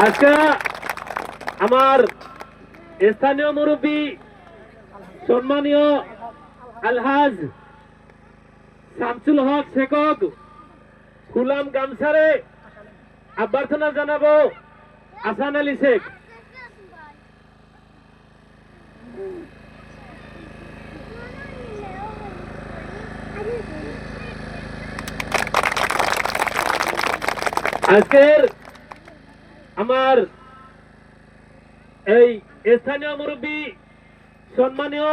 আজকে আমার স্থানীয় মুরব্বী সম্মানীয় আলহাজ শামসুল হক শেখক গুলাম গামছারে অভ্যর্থনা জানাবো আসান আলী শেখ। আজকের আমার এই স্থানীয় মুরব্বী সম্মানীয়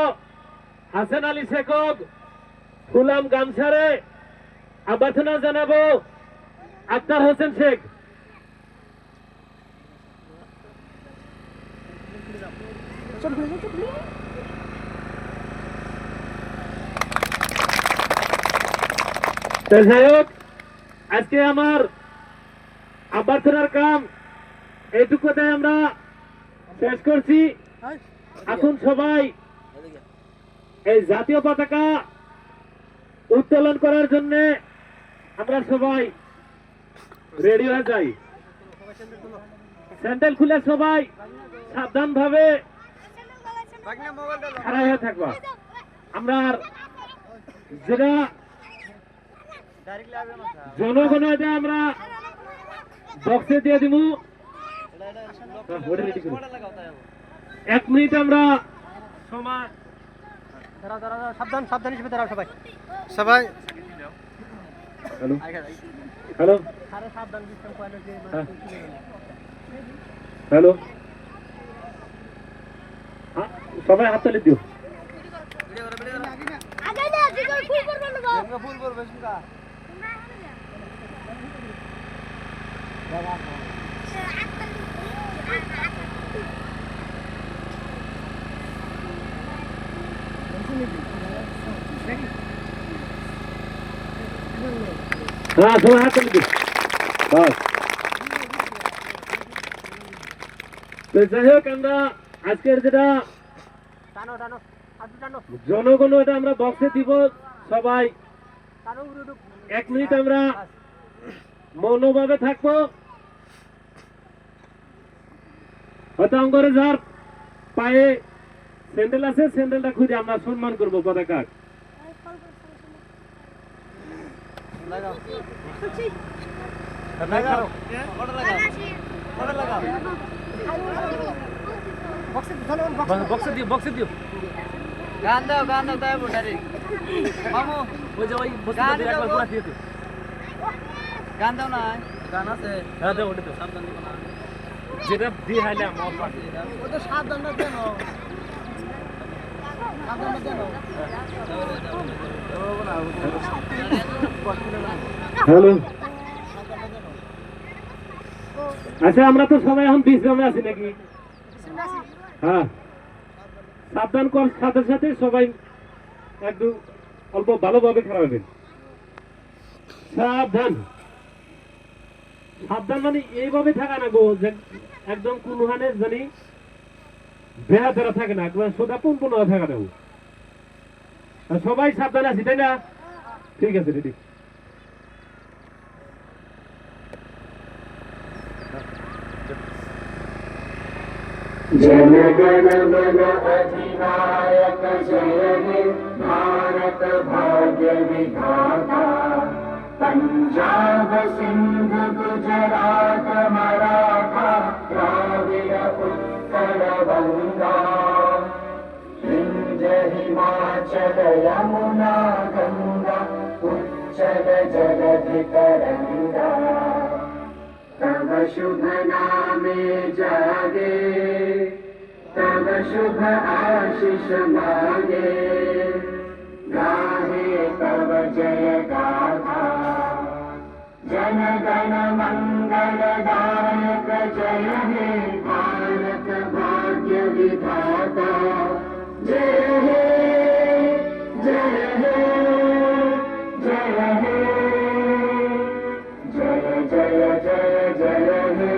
হাসান আলী শেখক গুলাম গামছারে অভ্যর্থনা জানাবো আক্তার হোসেন শেখ। যাই হোক, আজকে আমার অভ্যর্থনার কাম এইটুকুতে আমরা শেষ করছি। এখন সবাই এই জাতীয় পতাকা উত্তোলন করার জন্য আমরা সবাই রেডি হয়ে যাই। স্যান্ডেল খুলে সবাই সাবধান ভাবে খাড়া হয়ে থাকবা। আমরা যেটা জনগণ আমরা বক্সে দিয়ে দিব, 1 মিনিট আমরা সময়। সাবধান সাবধান হিসেবে দাঁড়াও সবাই সবাই। হ্যালো হ্যালো হ্যালো, সবাই হাত তালি দিও। হ্যাঁ, সবাই হাত তালি দিও। বাস। যাই হোক, আমরা আজকের যেটা জনগণ এটা আমরা বক্সে দিব, সবাই 1 মিনিট আমরা মৌনভাবে থাকবো। হয়তো অঙ্গরে যার পায়ে স্যান্ডেল আছে, স্যান্ডেলটা খুঁজে আমরা সম্মান করবো পতাকা। বক্সে দিও গান দাও তাই বোটারি মামু ওই যে ওই গান একবার পুরো দিয়ে দিও। গান দাও না, গান আছে। হ্যাঁ দাও, ওটা দাও। সাবধান দিও না, যেটা দিয়ে হাইলে আমার পাশে ও তো সাবধান না দেন, সাবধান না দেন। হ্যালো, আচ্ছা আমরা তো সবাই এখন বিশ্রামে আছি নাকি? হ্যাঁ, সাবধান কর, সাথে সাথে সবাই একটু অল্প ভালোভাবে খারাপ হবেন। সাবধান সাবধান মানে এইভাবে থাকা না গো, যে একদম কোনখানে জানি বেড়া বেড়া থাকে না, একবার সোজা পম্পন থাকা না। সবাই সাবধান আছি, তাই না? ঠিক আছে, রেডি। जन गण मन अधिनायक जय हे भारत भाग्य विधाता। पंजाब सिंध गुजरात मराठा द्राविड़ उत्कल बंगा। विंध्य हिमाचल यमुना गंगा उच्चल जलधि तरंगा। तब शुभ नामे जागे, तब शुभ आशीष मागे। गाहे तब जय गाथा, जन गण मंगल दायक जय हे भारत भाग्य विधाता। जय हे जय हे जय हे जय जय जय जय हे।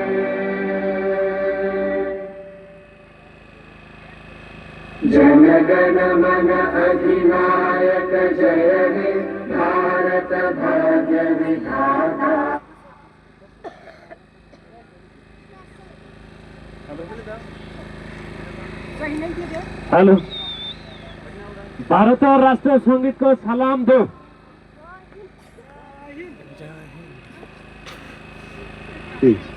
जन गण मन अधिनायक जय हे भारत भाग्य विधाता। हेलो, भारत और राष्ट्रीय संगीत को सलाम दो। ठीक।